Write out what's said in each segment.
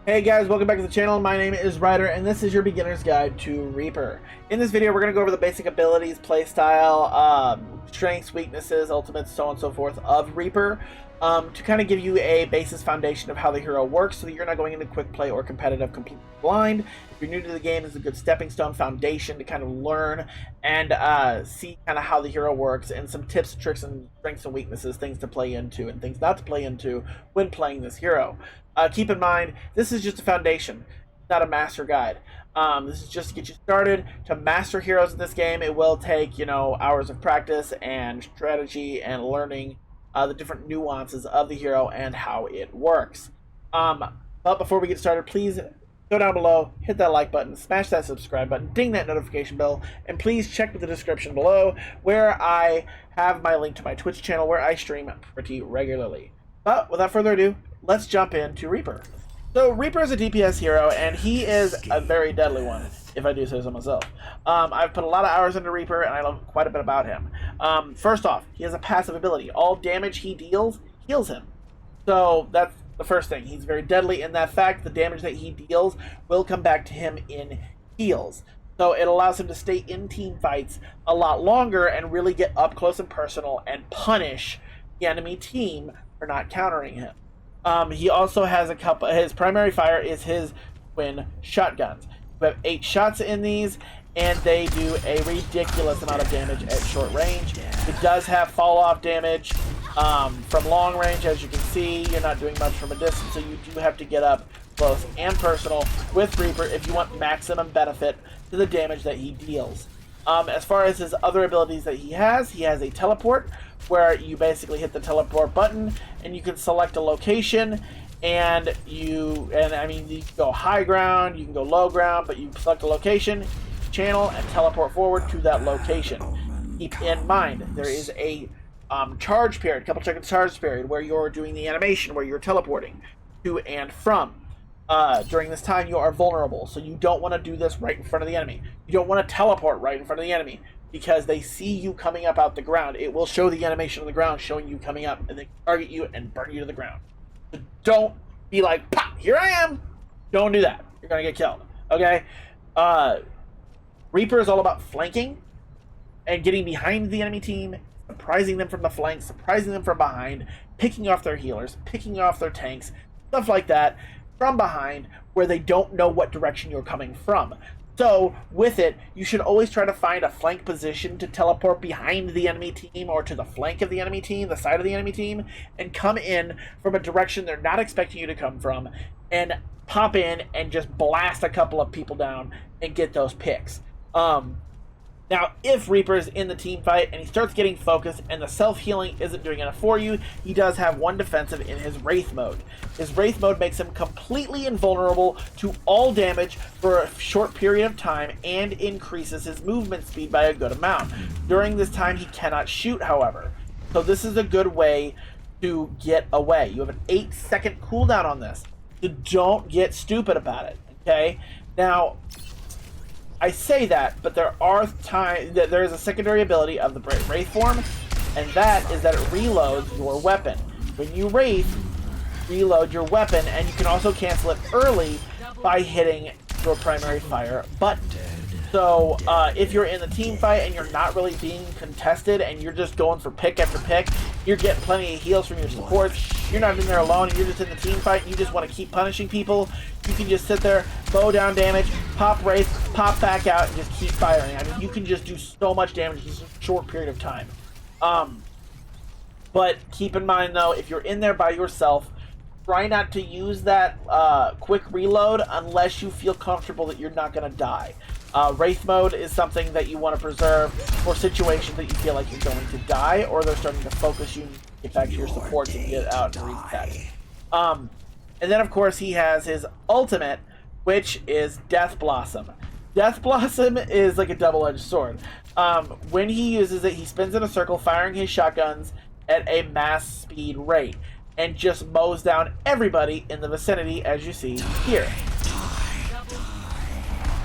Hey guys, welcome back to the channel. My name is Ryder, and this is your beginner's guide to Reaper. In this video, we're going to go over the basic abilities, playstyle, strengths, weaknesses, ultimates, so on and so forth of Reaper, to kind of give you a basis foundation of how the hero works so that you're not going into quick play or competitive completely blind. If you're new to the game, it's a good stepping stone foundation to kind of learn and see kind of how the hero works and some tips, tricks, and strengths and weaknesses, things to play into and things not to play into when playing this hero. Keep in mind, this is just a foundation, not a master guide. This is just to get you started. To master heroes in this game, it will take, hours of practice and strategy and learning the different nuances of the hero and how it works. But before we get started, please go down below, hit that like button, smash that subscribe button, ding that notification bell, and please check the description below where I have my link to my Twitch channel where I stream pretty regularly. But without further ado, let's jump into Reaper. So Reaper is a DPS hero, and he is a very deadly one, if I do say so myself. I've put a lot of hours into Reaper, and I know quite a bit about him. First off, he has a passive ability. All damage he deals heals him. So that's the first thing. He's very deadly in that fact. The damage that he deals will come back to him in heals. So it allows him to stay in team fights a lot longer and really get up close and personal and punish the enemy team for not countering him. He also has a couple. His primary fire is his twin shotguns. We have 8 shots in these, and they do a ridiculous amount of damage at short range. It does have fall-off damage from long range, as you can see. You're not doing much from a distance, so you do have to get up close and personal with Reaper if you want maximum benefit to the damage that he deals. As far as his other abilities that he has a teleport, where you basically hit the teleport button and you can select a location, and you can go high ground, you can go low ground, but you select a location, channel, and teleport forward to that location. Keep in mind, there is a charge period, couple seconds charge period, where you're doing the animation, where you're teleporting to and from. During this time, you are vulnerable, so you don't want to do this right in front of the enemy. You don't want to teleport right in front of the enemy, because they see you coming up out the ground. It will show the animation on the ground showing you coming up, and they target you and burn you to the ground. So don't be like, pop, here I am! Don't do that. You're going to get killed. Okay? Reaper is all about flanking and getting behind the enemy team, surprising them from the flank, surprising them from behind, picking off their healers, picking off their tanks, stuff like that, from behind where they don't know what direction you're coming from. So with it, you should always try to find a flank position to teleport behind the enemy team or to the flank of the enemy team, the side of the enemy team, and come in from a direction they're not expecting you to come from, and pop in and just blast a couple of people down and get those picks. Now, if Reaper is in the team fight and he starts getting focused and the self-healing isn't doing enough for you, he does have one defensive in his Wraith mode. His Wraith mode makes him completely invulnerable to all damage for a short period of time and increases his movement speed by a good amount. During this time, he cannot shoot, however. So this is a good way to get away. You have an 8-second cooldown on this. So don't get stupid about it, okay? Now, I say that, but there are times that there is a secondary ability of the Wraith form, and that is that it reloads your weapon. When you Wraith, reload your weapon, and you can also cancel it early by hitting your primary fire button. So if you're in the team fight and you're not really being contested and you're just going for pick after pick, you're getting plenty of heals from your supports, you're not in there alone and you're just in the team fight and you just want to keep punishing people, you can just sit there, bow down damage, pop Wraith, pop back out, and just keep firing. I mean, you can just do so much damage in just a short period of time. But keep in mind, though, if you're in there by yourself, try not to use that quick reload unless you feel comfortable that you're not going to die. Wraith mode is something that you want to preserve for situations that you feel like you're going to die, or they're starting to focus you, get back to your supports and get out and reattack. And then, of course, he has his ultimate, which is Death Blossom. Death Blossom is like a double-edged sword. When he uses it, he spins in a circle, firing his shotguns at a mass speed rate, and just mows down everybody in the vicinity, as you see here.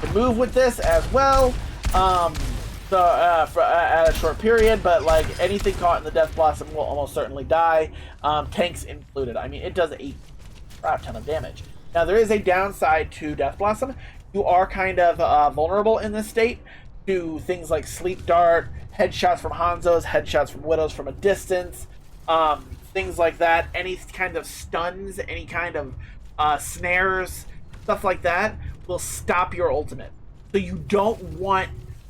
To move with this as well, for at a short period, but like anything caught in the Death Blossom will almost certainly die, tanks included. I mean, it does a crap ton of damage. Now, there is a downside to Death Blossom. You are kind of vulnerable in this state to things like Sleep Dart, headshots from Hanzos, headshots from Widows from a distance, things like that. Any kind of stuns, any kind of snares, stuff like that will stop your ultimate. So you don't want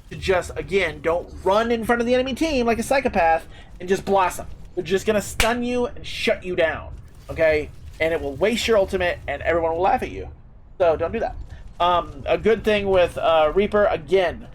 to just, again, don't run in front of the enemy team like a psychopath and just blossom. They're just going to stun you and shut you down, okay? And it will waste your ultimate and everyone will laugh at you. So don't do that. A good thing with Reaper, again,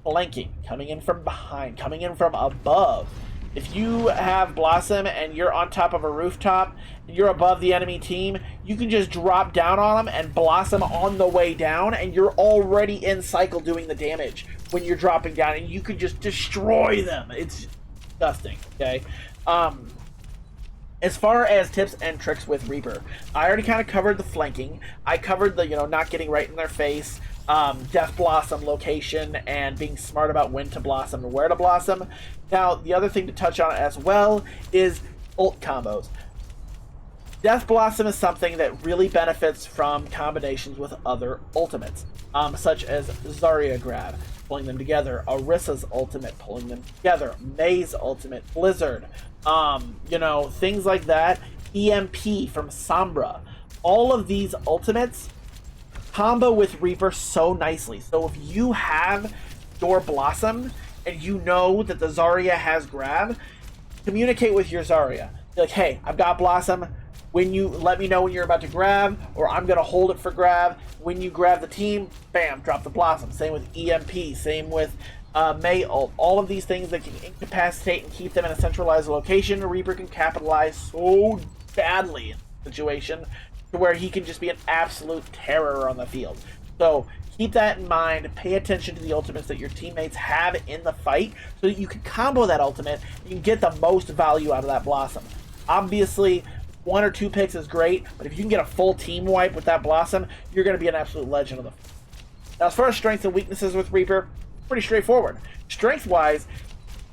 flanking, coming in from behind, coming in from above. If you have Blossom and you're on top of a rooftop, and you're above the enemy team, you can just drop down on them and Blossom on the way down, and you're already in cycle doing the damage when you're dropping down, and you can just destroy them. It's disgusting, okay? As far as tips and tricks with Reaper, I already kind of covered the flanking. I covered the, not getting right in their face, Death Blossom location, and being smart about when to blossom and where to blossom. Now, the other thing to touch on as well is ult combos. Death Blossom is something that really benefits from combinations with other ultimates, such as Zarya Grab, pulling them together, Orissa's ultimate, pulling them together, Mei's ultimate, Blizzard, things like that, EMP from Sombra. All of these ultimates combo with Reaper so nicely. So if you have your Blossom and you know that the Zarya has Grab, communicate with your Zarya. Be like, hey, I've got Blossom. When you let me know when you're about to grab, or I'm going to hold it for grab. When you grab the team, bam, drop the Blossom. Same with EMP, same with Mei ult. All of these things that can incapacitate and keep them in a centralized location, Reaper can capitalize so badly in the situation to where he can just be an absolute terror on the field. So keep that in mind. Pay attention to the ultimates that your teammates have in the fight so that you can combo that ultimate and you can get the most value out of that Blossom. Obviously, 1 or 2 picks is great, but if you can get a full team wipe with that Blossom, you're going to be an absolute legend of the field. Now, as far as strengths and weaknesses with Reaper, pretty straightforward. Strength-wise,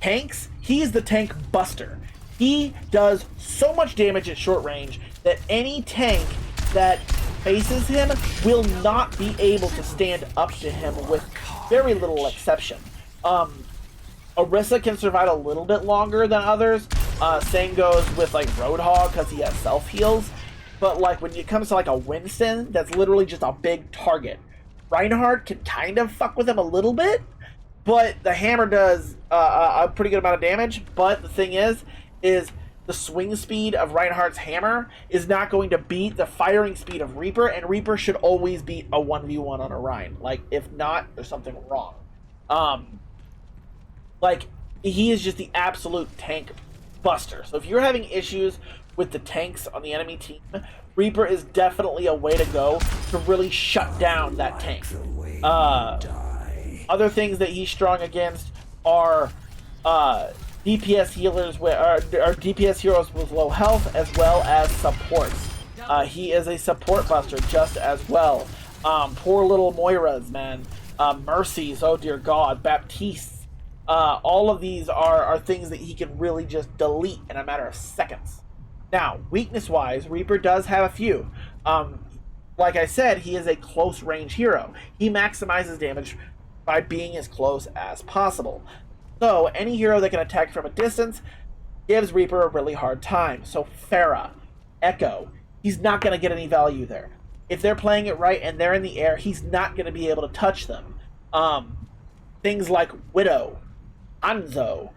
tanks, he is the tank buster. He does so much damage at short range that any tank that faces him will not be able to stand up to him with very little exception. Orisa can survive a little bit longer than others. Same goes with like Roadhog because he has self heals. But like when it comes to like a Winston, that's literally just a big target. Reinhardt can kind of fuck with him a little bit, but the hammer does a pretty good amount of damage. But the thing is the swing speed of Reinhardt's hammer is not going to beat the firing speed of Reaper, and Reaper should always beat a 1v1 on a Rein. Like, if not, there's something wrong. He is just the absolute tank buster. So if you're having issues with the tanks on the enemy team, Reaper is definitely a way to go to really shut down that tank. Other things that he's strong against are DPS healers or DPS heroes with low health, as well as supports. He is a support buster just as well. Poor little Moiras, man. Mercies, oh dear God. Baptistes. All of these are things that he can really just delete in a matter of seconds. Now, weakness-wise, Reaper does have a few. Like I said, he is a close-range hero. He maximizes damage by being as close as possible. So, any hero that can attack from a distance gives Reaper a really hard time. So, Pharah, Echo, he's not going to get any value there. If they're playing it right and they're in the air, he's not going to be able to touch them. Things like Widow, Hanzo,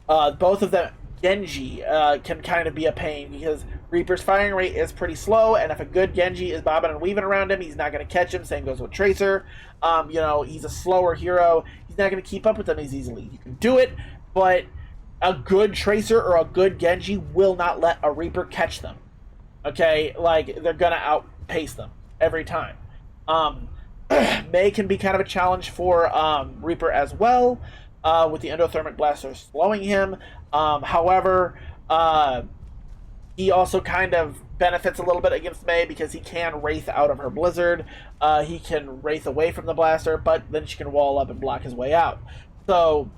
both of them, Genji, can kind of be a pain because Reaper's firing rate is pretty slow, and if a good Genji is bobbing and weaving around him, he's not going to catch him. Same goes with Tracer. He's a slower hero. He's not going to keep up with them as easily. You can do it, but a good Tracer or a good Genji will not let a Reaper catch them. Okay? Like, they're going to outpace them every time. Mei can be kind of a challenge for Reaper as well, with the endothermic blaster slowing him. However, he also kind of benefits a little bit against Mei because he can Wraith out of her Blizzard. He can Wraith away from the blaster, but then she can wall up and block his way out. So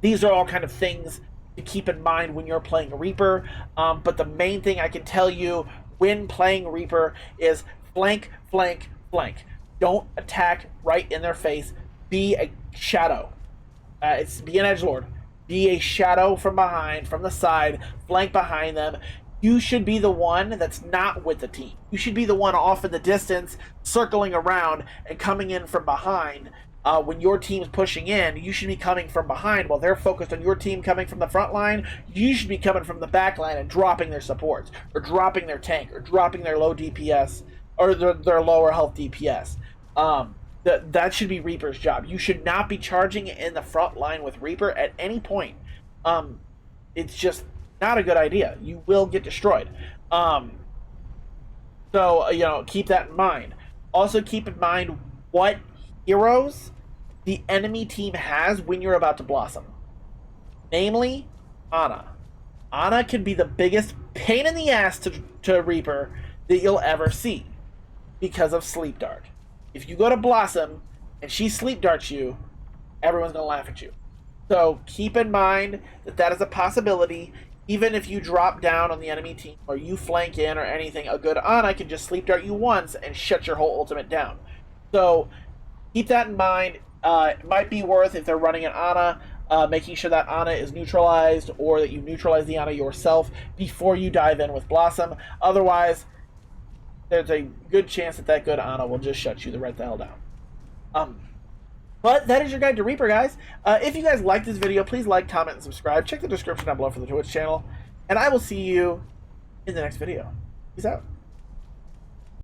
these are all kind of things to keep in mind when you're playing Reaper. But the main thing I can tell you when playing Reaper is Flank, flank, flank. Don't attack right in their face. Be a shadow. Be an edgelord. Be a shadow from behind, from the side, flank behind them. You should be the one that's not with the team. You should be the one off in the distance, circling around and coming in from behind. When your team's pushing in, you should be coming from behind while they're focused on your team coming from the front line. You should be coming from the back line and dropping their supports, or dropping their tank, or dropping their low DPS, or their lower health DPS. That should be Reaper's job. You should not be charging in the front line with Reaper at any point. It's just not a good idea. You will get destroyed. So, keep that in mind. Also, keep in mind what heroes the enemy team has when you're about to blossom. Namely, Ana. Ana can be the biggest pain in the ass to Reaper that you'll ever see because of Sleep Dart. If you go to Blossom and she Sleep Darts you, everyone's going to laugh at you. So keep in mind that is a possibility. Even if you drop down on the enemy team or you flank in or anything, a good Ana can just Sleep Dart you once and shut your whole ultimate down. So keep that in mind. It might be worth, if they're running an Ana, making sure that Ana is neutralized, or that you neutralize the Ana yourself before you dive in with Blossom. Otherwise, there's a good chance that good Ana will just shut you the right the hell down. But that is your guide to Reaper, guys. If you guys like this video, please like, comment, and subscribe. Check the description down below for the Twitch channel. And I will see you in the next video. Peace out.